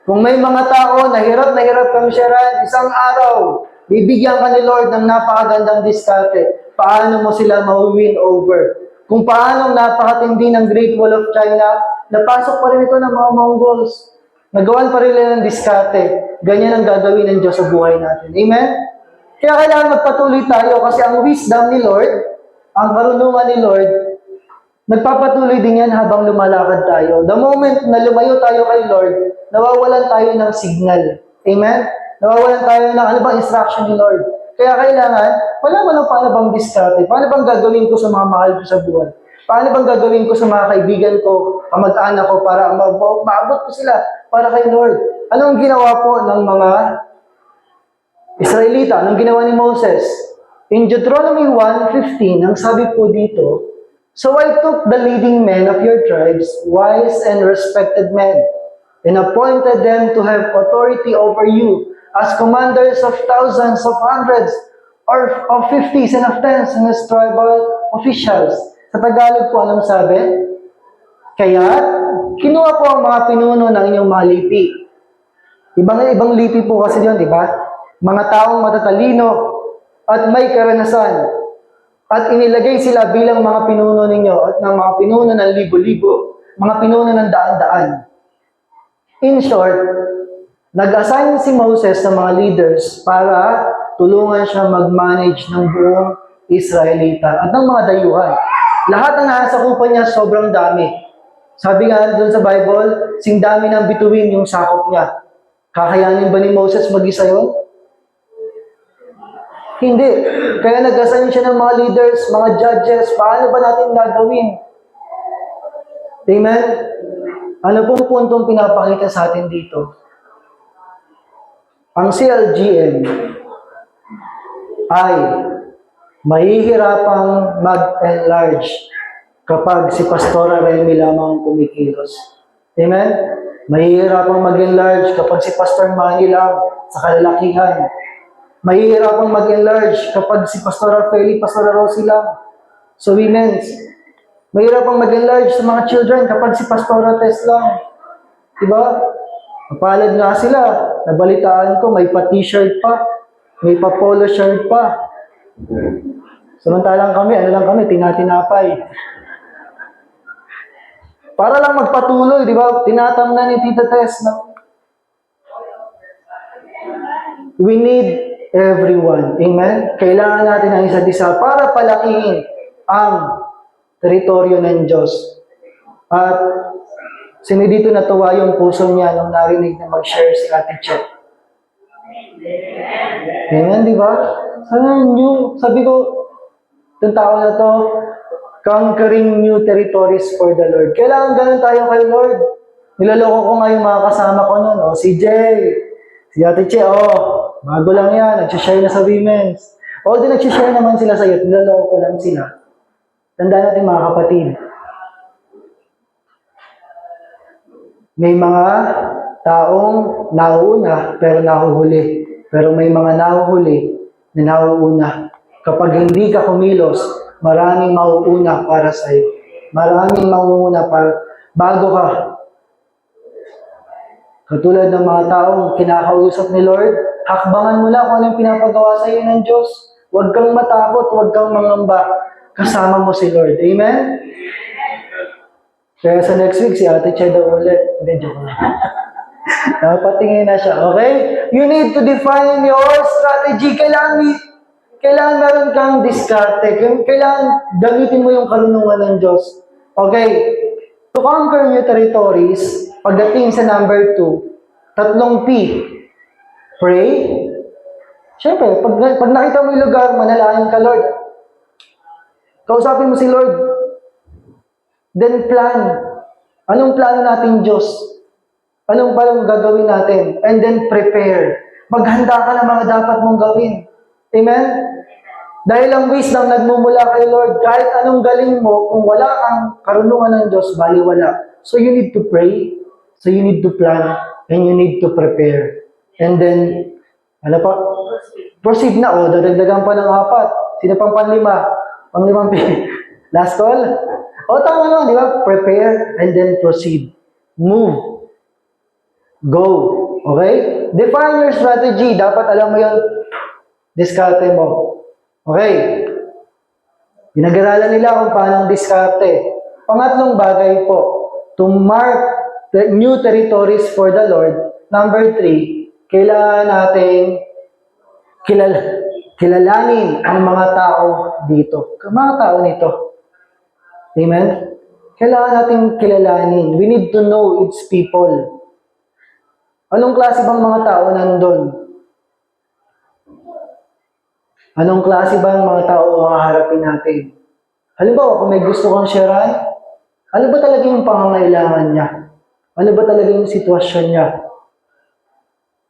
Kung may mga tao na hirap kang sharan, isang araw, bibigyan ka ni Lord ng napakagandang diskarte. Paano mo sila ma-win over? Kung paano napakatindi ng Great Wall of China, napasok pa rin ito ng mga Mongols. Nagawan pa rin nila ng diskarte. Ganyan ang gagawin ng Diyos sa buhay natin. Amen? Kaya kailangan magpatuloy tayo kasi ang wisdom ni Lord, ang karunungan ni Lord, nagpapatuloy din yan habang lumalakad tayo. The moment na lumayo tayo kay Lord, nawawalan tayo ng signal. Amen? Nawawalan tayo ng ano bang instruction ni Lord. Kaya kailangan, wala man paano bang diskarte, paano bang gagawin ko sa mga mahal ko sa buwan? Paano bang gagawin ko sa mga kaibigan ko, kamag-anak ko, para maabot ko sila para kay Lord? Anong ginawa po ng mga Israelita? Anong ginawa ni Moses? In Deuteronomy 1:15, ang sabi po dito, "So I took the leading men of your tribes, wise and respected men, and appointed them to have authority over you, as commanders of thousands, of hundreds, or of fifties, and of tens, and as tribal officials." Sa Tagalog po, anong sabi? Kaya, kinuha ko ang mga pinuno ng inyong mga lipi. Ibang lipi po kasi yun, di ba? Mga taong matatalino at may karanasan. At inilagay sila bilang mga pinuno ninyo at ng mga pinuno ng libo-libo, mga pinuno ng daan-daan. In short, nag-assign si Moses sa mga leaders para tulungan siya mag-manage ng buong Israelita at ng mga dayuhan. Lahat ng nasakupan niya sobrang dami. Sabi nga doon sa Bible, sing dami ng bituin yung sakop niya. Kakayanin ba ni Moses mag-isa yun? Hindi. Kaya nag-assign siya ng mga leaders, mga judges, paano ba natin gagawin? Amen? Ano pong puntong pinapakita sa atin dito? Ang CLGN ay mahihirapang mag-enlarge kapag si Pastora Remy lamang kumikilos. Amen? Mahihirapang mag-enlarge kapag si Pastor Manny lang sa kalalakihan. Mahihirapang mag-enlarge kapag si Pastora Feli, Pastora Rosie lang sa women's. Mahihirapang mag-enlarge sa mga children kapag si Pastora Tess lang. Diba? Mapalad nga sila. Nabalitaan ko, may pa-t-shirt pa, may pa-polo shirt pa. Samantalang kami, tinatinapay. Para lang magpatuloy, di ba? Tinatamnan ni Tita Tess na we need everyone. Amen? Kailangan natin ang isa't isa para palakihin ang teritoryo ng Diyos. At sino dito natuwa yung puso niya nung narinig na mag-share si Ate Chet. Amen, di ba? Sabi ko, itong tao na to, conquering new territories for the Lord. Kailangan ganun tayo kay Lord. Niloloko ko nga yung mga kasama ko nun. Si Jay, si Ate Che, bago lang yan, nagsishare na sa women's. Although nagsishare naman sila sa iyo, niloloko ko lang sila. Tandaan natin mga kapatid, may mga taong nauuna pero nahuhuli. Pero may mga nahuhuli na nauuna. Kapag hindi ka kumilos, maraming mauuna para sa iyo. Maraming mauuna bago ka. Katulad ng mga taong kinakausap ni Lord, hakbangan mo lang kung anong pinapagawa sa iyo ng Diyos. Huwag kang matakot, huwag kang mangamba. Kasama mo si Lord. Amen? Kaya sa next week, si Ate Che daw ulit. Hindi, joke lang. Napatingin na siya. Okay? You need to define your strategy. Kailangan meron kang diskarte. Kailangan gamitin mo yung karunungan ng Diyos. Okay? To conquer new territories, pagdating sa number 2, 3 P. Pray. Siyempre, pag nakita mo yung lugar, manalangin ka, Lord. Kausapin mo si Lord. Then plan. Anong plano natin, Diyos? Anong palang gagawin natin? And then prepare. Maghanda ka ng mga dapat mong gawin. Amen? Dahil ang wisdom nagmumula kay Lord, kahit anong galing mo, kung wala ang karunungan ng Diyos, baliwala. So you need to pray, so you need to plan, and you need to prepare. And then, proceed na. Dadagdagan pa ng 4. Sino pang panlima? Panglimang last call? Tama lang, di ba? Prepare and then proceed. Move. Go. Okay? Define your strategy. Dapat alam mo yun. Diskarte mo. Okay? Pinag-aralan nila kung paano ang diskarte. Pangatlong bagay po, to mark the new territories for the Lord. Number 3, kailangan natin kilalanin ang mga tao dito. Ang mga tao nito. Amen? Kailangan natin kilalanin. We need to know its people. Anong klase bang mga tao nandun? Anong klase bang mga tao ang haharapin natin? Halimbawa, kung may gusto kang sharean, ano ba talaga yung pangangailangan niya? Ano ba talaga yung sitwasyon niya?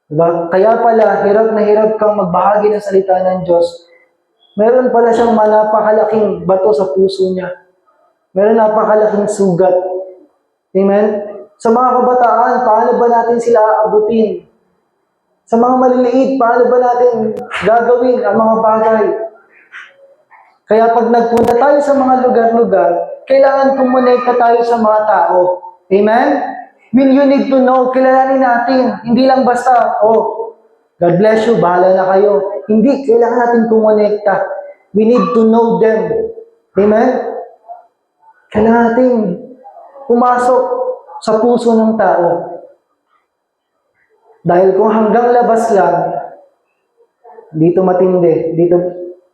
Diba? Kaya pala, hirap na hirap kang magbahagi ng salita ng Diyos. Meron pala siyang napakalaking bato sa puso niya. Meron napakalaking sugat. Amen? Sa mga kabataan, paano ba natin sila aabutin? Sa mga maliliit, paano ba natin gagawin ang mga bagay? Kaya pag nagpunta tayo sa mga lugar-lugar, kailangan kumonekta tayo sa mga tao. Amen? When you need to know, kilalanin natin. Hindi lang basta, God bless you, bahala na kayo. Hindi, kailangan natin kumonekta. We need to know them. Amen? Kailangan natin pumasok sa puso ng tao. Dahil kung hanggang labas lang, dito matindi.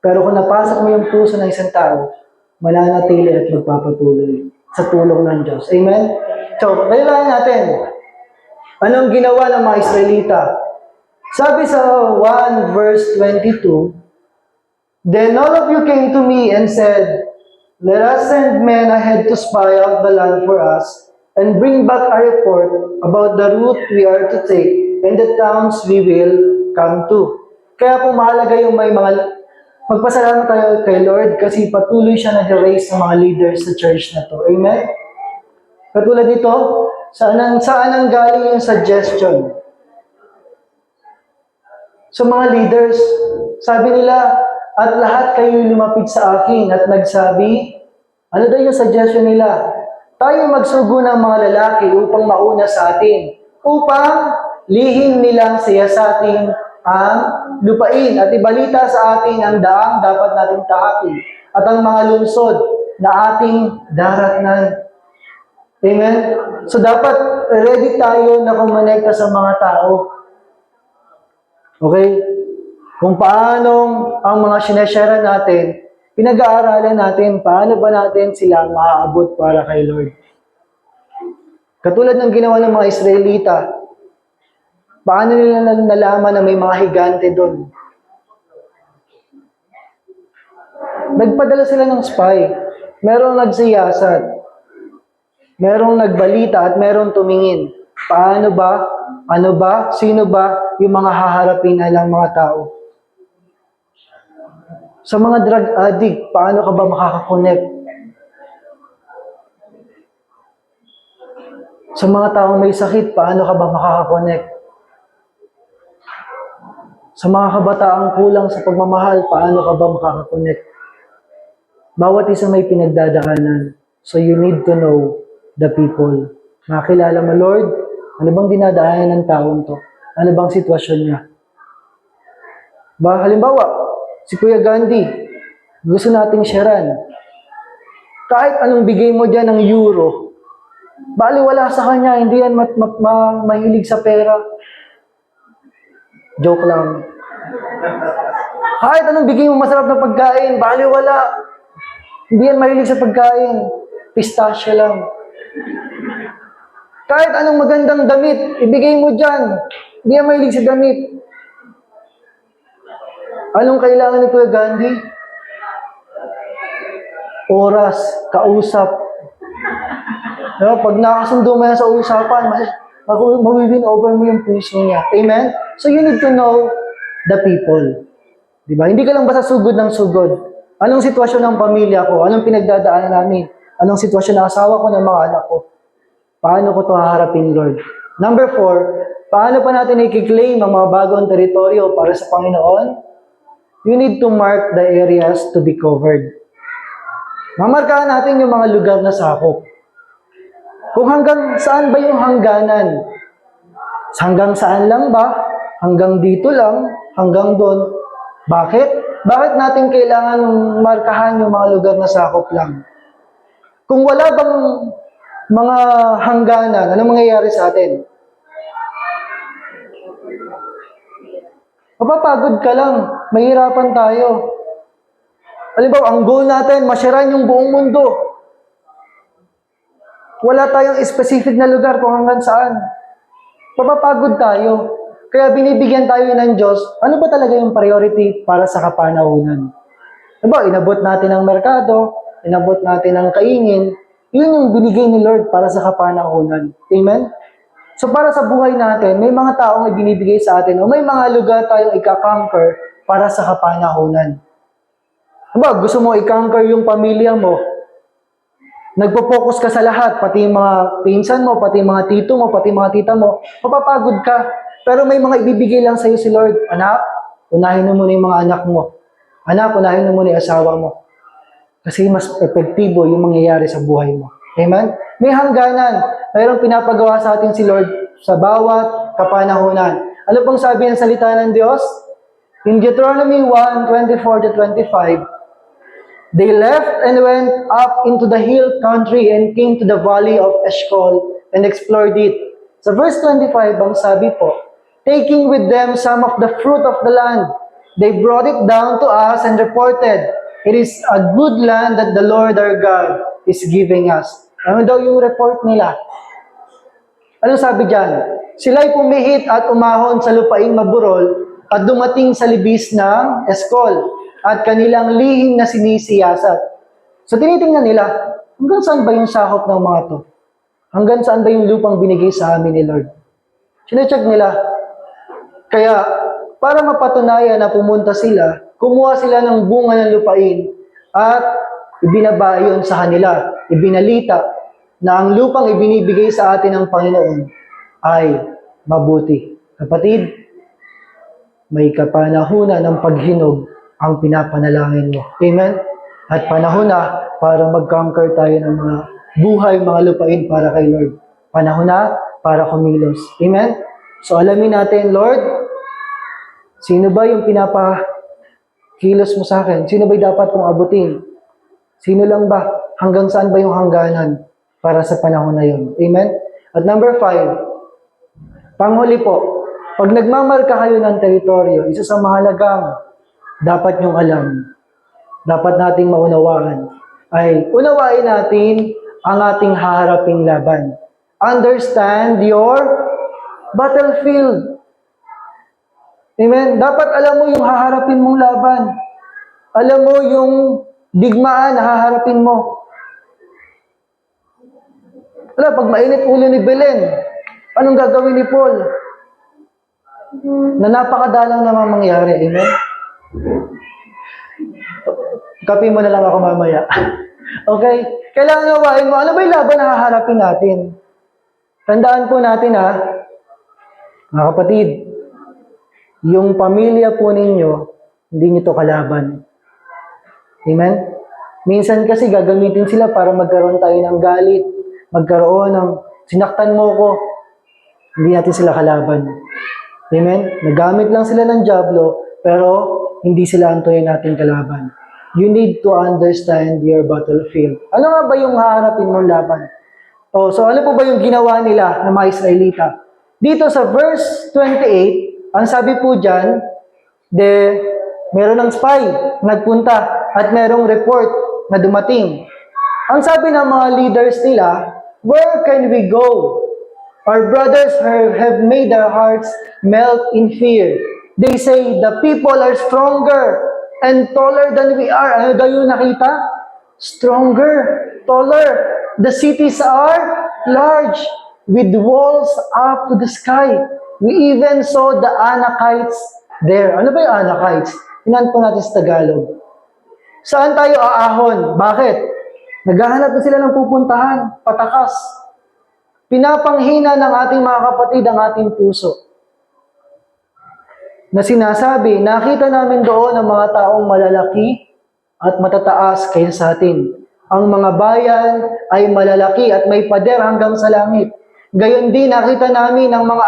Pero kung napasok mo yung puso ng isang tao, mananatili at magpapatuloy sa tulong ng Diyos. Amen? So, kailangan natin, anong ginawa ng mga Israelita? Sabi sa 1 verse 22, Then all of you came to me and said, Let us send men ahead to spy out the land for us, and bring back a report about the route we are to take and the towns we will come to. Kaya po mahalaga yung magpasalamat tayo kay Lord kasi patuloy siya nag-raise ng mga leaders sa church na to. Amen? Katulad nito, saan ang galing yung suggestion? Sa mga leaders, sabi nila, at lahat kayo lumapit sa akin at nagsabi, ano daw yung suggestion nila? Tayo magsugo ng mga lalaki upang mauna sa atin, upang lihim nilang siyasatin ang lupain at ibalita sa atin ang daang dapat nating tahakin at ang mga lungsod na ating daratnan. Amen? So dapat ready tayo na kumonekta sa mga tao. Okay? Kung paano ang mga sinashare natin, pinag-aaralan natin paano ba natin sila maaabot para kay Lord. Katulad ng ginawa ng mga Israelita, Paano nila nalaman na may mga higante doon? Nagpadala sila ng spy. Merong nagsiyasat. Merong nagbalita at merong tumingin. Paano ba? Ano ba? Sino ba yung mga haharapin nilang mga tao? Sa mga drug addict, paano ka ba makakakonect? Sa mga taong may sakit, paano ka ba makakakonect? Sa mga kabataang kulang sa pagmamahal, paano ka ba makakakonect? Bawat isa may pinagdadaanan. So you need to know the people. Makilala mo, Lord, ano bang dinadaanan ng taong to? Ano bang sitwasyon niya? Halimbawa, si Kuya Gandhi, gusto nating sharean. Kahit anong bigay mo dyan ng euro, baliwala sa kanya, hindi yan mahilig sa pera. Joke lang. Kahit anong bigay mo masarap na pagkain, baliwala. Hindi yan mahilig sa pagkain. Pistachio lang. Kahit anong magandang damit, ibigay mo dyan. Hindi yan mahilig sa damit. Anong kailangan ni Kuya Gandhi? Oras, kausap. Diba? Pag nakasundo mo yan sa usapan, mawin over mo yung puso niya. Amen? So you need to know the people. Diba? Hindi ka lang basta sugod ng sugod. Anong sitwasyon ng pamilya ko? Anong pinagdadaanan namin? Anong sitwasyon ng asawa ko, ng mga anak ko? Paano ko ito haharapin, Lord? Number 4, paano pa natin i-claim ang mga bagong teritoryo para sa Panginoon? You need to mark the areas to be covered. Mamarkahan natin yung mga lugar na sakop. Kung hanggang saan ba yung hangganan? Hanggang saan lang ba? Hanggang dito lang? Hanggang doon? Bakit? Bakit natin kailangan markahan yung mga lugar na sakop lang? Kung wala bang mga hangganan, anong mangyayari sa atin? Mapapagod ka lang. Mahirapan tayo. Halimbawa, ang goal natin, masyaran yung buong mundo. Wala tayong specific na lugar kung hanggang saan. Mapapagod tayo. Kaya binibigyan tayo ng Diyos, ano ba talaga yung priority para sa kapanahunan? Diba, inabot natin ang merkado, inabot natin ang kaingin, yun yung binigay ni Lord para sa kapanahunan. Amen? So para sa buhay natin, may mga taong ibinibigay sa atin o may mga lugar tayong ika-conquer para sa kapanahunan. Diba, gusto mo i-conquer yung pamilya mo, nagpo-focus ka sa lahat, pati yung mga pinsan mo, pati yung mga tito mo, pati yung mga tita mo, mapapagod ka. Pero may mga ibibigay lang sa'yo si Lord. Anak, unahin mo muna yung mga anak mo. Anak, unahin mo muna yung asawa mo. Kasi mas epektibo yung mangyayari sa buhay mo. Amen? May hangganan. Mayroong pinapagawa sa atin si Lord sa bawat kapanahunan. Ano pong sabi ng salita ng Diyos? In Deuteronomy 1:24-25, they left and went up into the hill country and came to the valley of Eshcol and explored it. Sa verse 25, ang sabi po, taking with them some of the fruit of the land, they brought it down to us and reported, it is a good land that the Lord our God is giving us. Ano daw yung report nila? Ano sabi dyan? Sila'y pumihit at umahon sa lupaing maburol at dumating sa libis ng Eskol at kanilang lihim na sinisiyasat. So tinitingnan nila, hanggang saan ba yung sakop ng mga to? Hanggang saan ba yung lupang binigay sa amin ni Lord? Sinecheck nila. Kaya, para mapatunayan na pumunta sila, kumuha sila ng bunga ng lupain at ibinaba yun sa kanila. Ibinalita na ang lupang ibinibigay sa atin ng Panginoon ay mabuti. Kapatid, may kapanahunan ng paghinog ang pinapanalangin mo. Amen? At panahon na para mag-conquer tayo ng mga buhay, mga lupain para kay Lord. Panahon na para kumilos. Amen? So alamin natin, Lord, sino ba yung pinapakilos mo sa akin? Sino ba dapat kong abutin? Sino lang ba? Hanggang saan ba yung hangganan para sa panahon na yun? Amen? At number 5, panghuli po, pag nagmamarka kayo ng teritoryo, isa sa mahalagang dapat nyong alam, dapat nating maunawaan, ay unawain natin ang ating haharaping laban. Understand your battlefield. Amen? Dapat alam mo yung haharapin mong laban. Alam mo yung digmaan na haharapin mo. Wala, pag mainit ulo ni Belen, anong gagawin ni Paul? Na napakadalang naman mangyari. Amen? Kape mo na lang ako mamaya. Okay? Kailangan gawain mo, ano ba yung laban na haharapin natin? Tandaan po natin mga kapatid, yung pamilya po ninyo, hindi nyo to kalaban. Amen? Minsan kasi gagamitin sila para magkaroon tayo ng galit, magkaroon ng sinaktan mo ko, hindi natin sila kalaban. Amen? Nagamit lang sila ng diablo, pero hindi sila ang tunay nating kalaban. You need to understand your battlefield. Ano nga ba yung haharapin mong laban? So ano po ba yung ginawa nila ng mga Israelita? Dito sa verse 28, ang sabi po dyan, meron ng spy nagpunta at merong report na dumating. Ang sabi ng mga leaders nila, where can we go? Our brothers have made our hearts melt in fear. They say, the people are stronger and taller than we are. Ano daw yung nakita? Stronger, taller. The cities are large, with walls up to the sky. We even saw the Anakites there. Ano ba yung Anakites? Inan po natin sa Tagalog. Saan tayo aahon? Bakit? Naghahanap na sila ng pupuntahan, patakas. Pinapanghina ng ating mga kapatid ang ating puso. Na sinasabi, nakita namin doon ang mga taong malalaki at matataas kaysa sa atin. Ang mga bayan ay malalaki at may pader hanggang sa langit. Gayon din nakita namin ang mga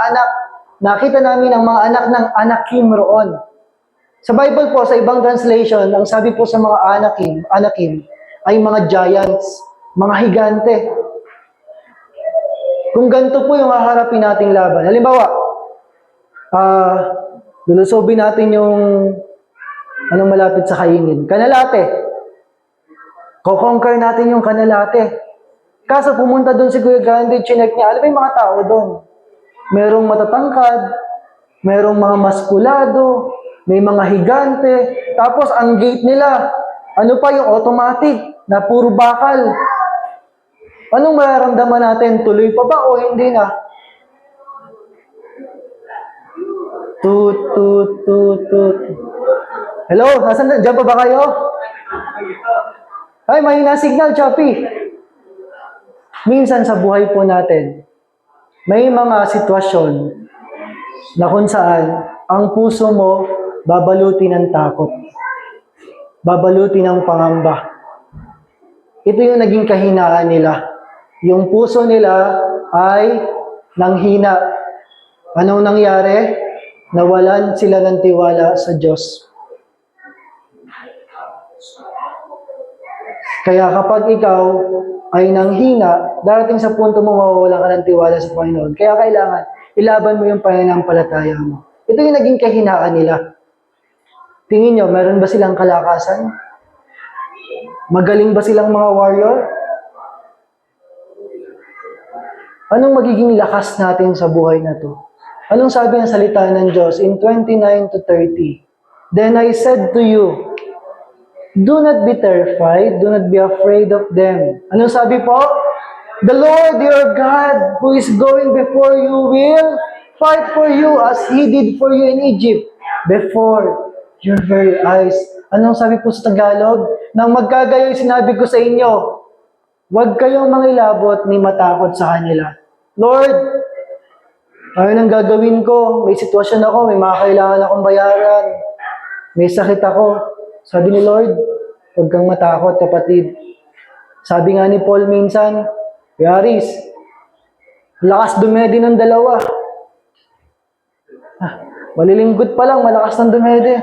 anak ng Anakim roon. Sa Bible po, sa ibang translation, ang sabi po sa mga Anakim ay mga giants, mga higante. Kung ganito po yung haharapin nating laban. Halimbawa, lulusobin natin yung anong malapit sa kainin. Kanalate. Ko-conquer natin yung Kanalate. Kaso pumunta doon si Kuya Gandhi, chinek niya, alam mo yung mga tao doon. Merong matatangkad, merong mga maskulado, may mga higante, tapos ang gate nila, ano pa yung automatic, na puro bakal. Anong mararamdaman natin? Tuloy pa ba o hindi na? Tut, tut, tut, tut. Hello? Nasaan? Diyan pa ba kayo? Ay, mahina signal, Choppy. Minsan sa buhay po natin, may mga sitwasyon na kung saan ang puso mo babaluti ng takot. Babaluti ng pangamba. Ito yung naging kahinaan nila. Yung puso nila ay nanghina. Anong nangyari? Nawalan sila ng tiwala sa Diyos. Kaya kapag ikaw ay nanghina, darating sa punto mo mawawalan ka ng tiwala sa Panginoon. Kaya kailangan, ilaban mo yung pananampalataya mo. Ito yung naging kahinaan nila. Tingin nyo, meron ba silang kalakasan? Magaling ba silang mga warrior? Anong magiging lakas natin sa buhay na to? Anong sabi ng salita ng Diyos in 29 to 30? Then I said to you, do not be terrified, do not be afraid of them. Anong sabi po? The Lord your God who is going before you will fight for you as He did for you in Egypt before your very eyes. Anong sabi po sa Tagalog? Nang magkagayoy sinabi ko sa inyo, huwag kayong mangilabot ni matakot sa kanila. Lord, ano nang gagawin ko? May sitwasyon ako, may mga kailangan akong bayaran, may sakit ako. Sabi ni Lord, huwag kang matakot, kapatid. Sabi nga ni Paul minsan, Yaris, lakas dumedi ng dalawa. Malilinggot pa lang, malakas ng dumedi.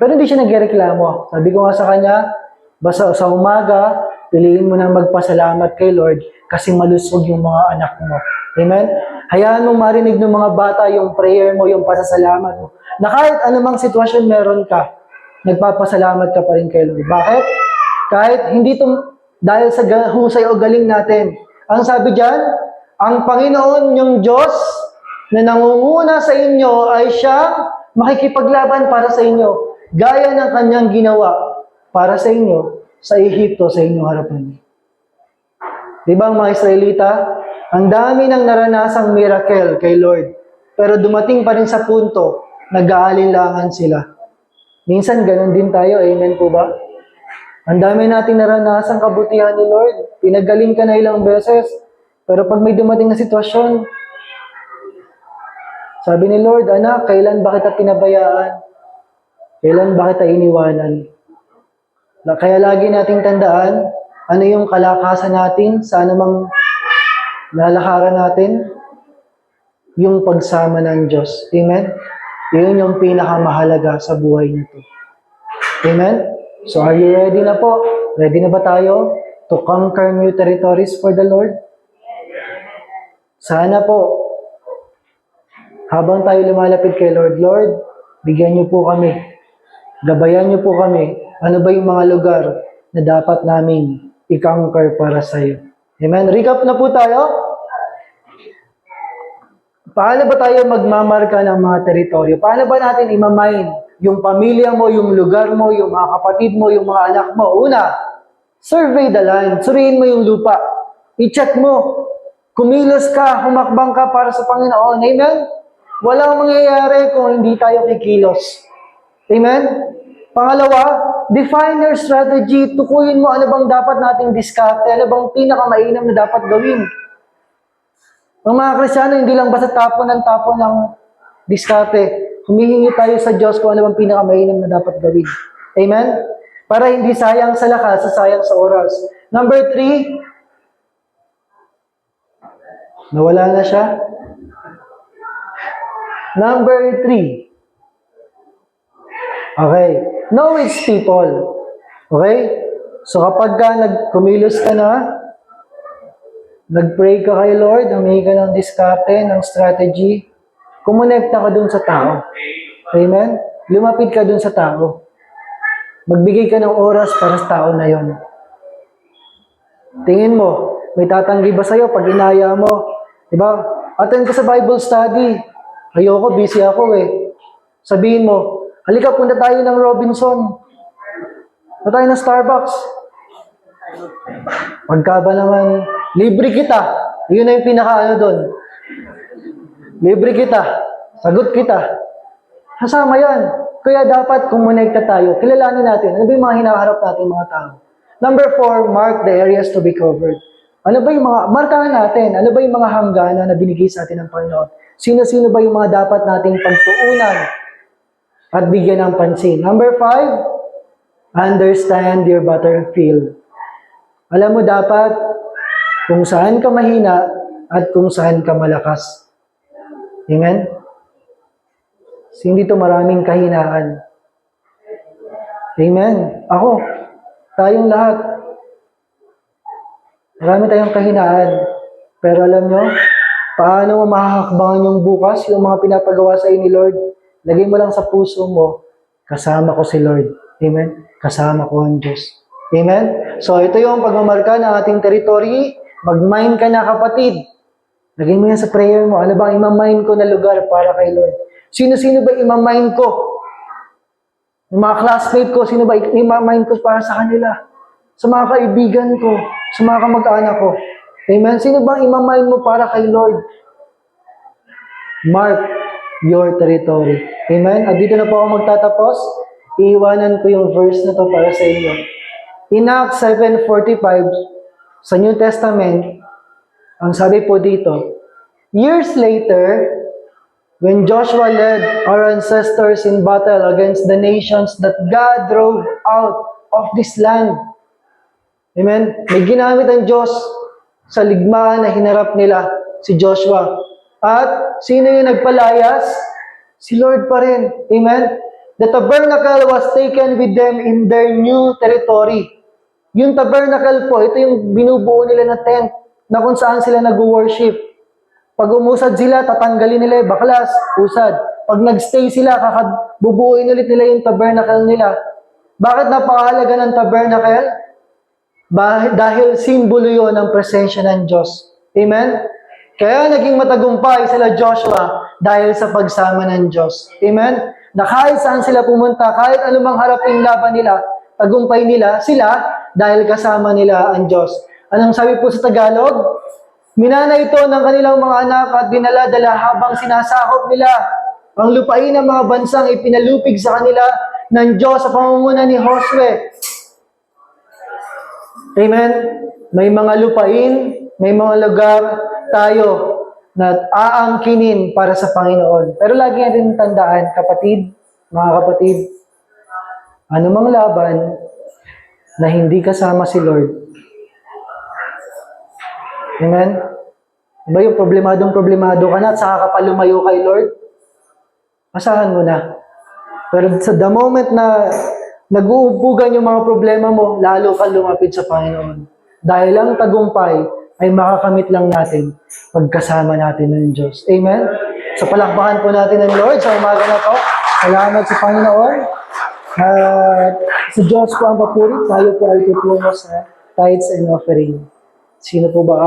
Pero hindi siya nagreklamo. Sabi ko nga sa kanya, basta sa umaga, piliin mo na magpasalamat kay Lord kasi malusog yung mga anak mo. Amen? Hayaan mo marinig ng mga bata yung prayer mo, yung pasasalamat mo. Na kahit anumang sitwasyon meron ka, nagpapasalamat ka pa rin kay Lord. Bakit? Kahit hindi dahil sa husay o galing natin. Ang sabi dyan, ang Panginoon yung Diyos na nangunguna sa inyo ay siyang makikipaglaban para sa inyo, gaya ng kanyang ginawa para sa inyo sa Ehipto sa inyong harapan. Di ba ang mga Israelita? Ang dami ng naranasang miracle kay Lord. Pero dumating pa rin sa punto, nag-aalinlangan sila. Minsan, ganun din tayo. Amen po ba? Ang dami natin naranasang kabutihan ni Lord. Pinagaling ka na ilang beses. Pero pag may dumating na sitwasyon, sabi ni Lord, anak, kailan ba kita pinabayaan? Kailan ba kita iniwanan? Kaya lagi nating tandaan, ano yung kalakasan natin sa anumang lalakaran natin? Yung pagsama ng Diyos. Amen? Yun yung pinakamahalaga sa buhay nito. Amen? So are you ready na po? Ready na ba tayo to conquer new territories for the Lord? Sana po, habang tayo lumalapit kay Lord, Lord, bigyan niyo po kami. Gabayan niyo po kami. Ano ba yung mga lugar na dapat naming i-conquer para sa iyo? Amen? Recap na po tayo. Paano ba tayo magmamarka ng mga teritoryo? Paano ba natin imamine yung pamilya mo, yung lugar mo, yung mga kapatid mo, yung mga anak mo? Una, survey the land. Suriin mo yung lupa. I-check mo. Kumilos ka, humakbang ka para sa Panginoon. Amen? Walang mangyayari kung hindi tayo kikilos. Amen? Pangalawa, define your strategy. Tukuyin mo ano bang dapat nating diskarte, ano bang pinakamainam na dapat gawin. Ang mga Kristiyano, hindi lang basta tapon ng diskarte. Humihingi tayo sa Diyos kung ano bang pinakamainam na dapat gawin. Amen? Para hindi sayang sa lakas, sayang sa oras. Number 3, nawala na siya. Number 3, okay, know its people. Okay? So kapag nagkumilos ka na, nag-pray ka kay Lord, humingi ka ng diskarte, ng strategy, kumonekta ka dun sa tao. Amen? Lumapit ka dun sa tao. Magbigay ka ng oras para sa tao na yon. Tingin mo, may tatanggi ba sa'yo pag inaya mo? Diba? Attend ka sa Bible study. Ayoko, busy ako eh. Sabihin mo, halika, punta tayo ng Robinson. Punta tayo ng Starbucks. Pagka ba naman, libre kita. Yun na yung pinaka doon. Libre kita. Sagot kita. Kasama yan. Kaya dapat kumonekta tayo. Kilalanin natin. Ano ba yung mga hinaharap natin mga tao? Number 4, mark the areas to be covered. Ano ba yung markahan natin? Ano ba yung mga hangganan na binigay sa atin ng Panginoon? Sino-sino ba yung mga dapat nating pagtuunan at bigyan ng pansin? Number 5, understand your battlefield. Alam mo dapat kung saan ka mahina at kung saan ka malakas. Amen? Hindi to maraming kahinaan. Amen? Ako, tayong lahat. Marami tayong kahinaan. Pero alam nyo, paano mo mahahakbangan yung bukas, yung mga pinapagawa sa ni Lord? Lagay mo lang sa puso mo, kasama ko si Lord. Amen? Kasama ko ang Diyos. Amen? So, ito yung pagmamarka ng ating territory. Mag-mine ka na, kapatid. Lagay mo yan sa prayer mo. Ano bang imamine ko na lugar para kay Lord? Sino-sino ba imamine ko? Yung mga classmate ko, sino ba imamine ko para sa kanila? Sa mga kaibigan ko, sa mga kamag-anak ko. Amen? Sino bang imamine mo para kay Lord? Mark your territory. Amen? At dito na po ako magtatapos. Iiwanan ko yung verse na to para sa inyo. In Acts 7:45, sa New Testament, ang sabi po dito, years later, when Joshua led our ancestors in battle against the nations that God drove out of this land. Amen? May ginamit ang Diyos sa ligmaan na hinarap nila, si Joshua. At sino yung nagpalayas? Si Lord pa rin. Amen? The tabernacle was taken with them in their new territory. Yung tabernacle po, ito yung binubuo nila na tent na kung saan sila nag-worship. Pag umusad sila, tatanggalin nila yung baklas, usad. Pag nagstay sila, bubuuin ulit nila yung tabernacle nila. Bakit napakahalaga ng tabernacle? Dahil simbolo yun ng presensya ng Diyos. Amen? Kaya naging matagumpay sila Joshua dahil sa pagsama ng Diyos. Amen? na kahit saan sila pumunta, kahit anumang harapin laban nila, tagumpay nila, sila, dahil kasama nila ang Diyos. Anong sabi po sa Tagalog? Minana ito ng kanilang mga anak at dinala-dala habang sinasakop nila ang lupain ng mga bansang ipinalupig sa kanila ng Diyos sa pamumuno ni Josue. Amen? May mga lupain, may mga lugar tayo na aangkinin para sa Panginoon. Pero lagi natin tandaan, kapatid, mga kapatid, anumang laban na hindi kasama si Lord. Amen? Diba yung problemado ka na at saka ka pa lumayo kay Lord? Asahan mo na. Pero sa the moment na nag-uubugan yung mga problema mo, lalo ka lumapit sa Panginoon. Dahil ang tagumpay ay makakamit lang natin pagkasama natin ng Diyos. Amen? So palakpakan po natin ng Lord sa umaga na to. Salamat sa Panginoon. Sa Diyos po ang papuri. Tayo po ay tutungo sa tithes and offering. Sino po ba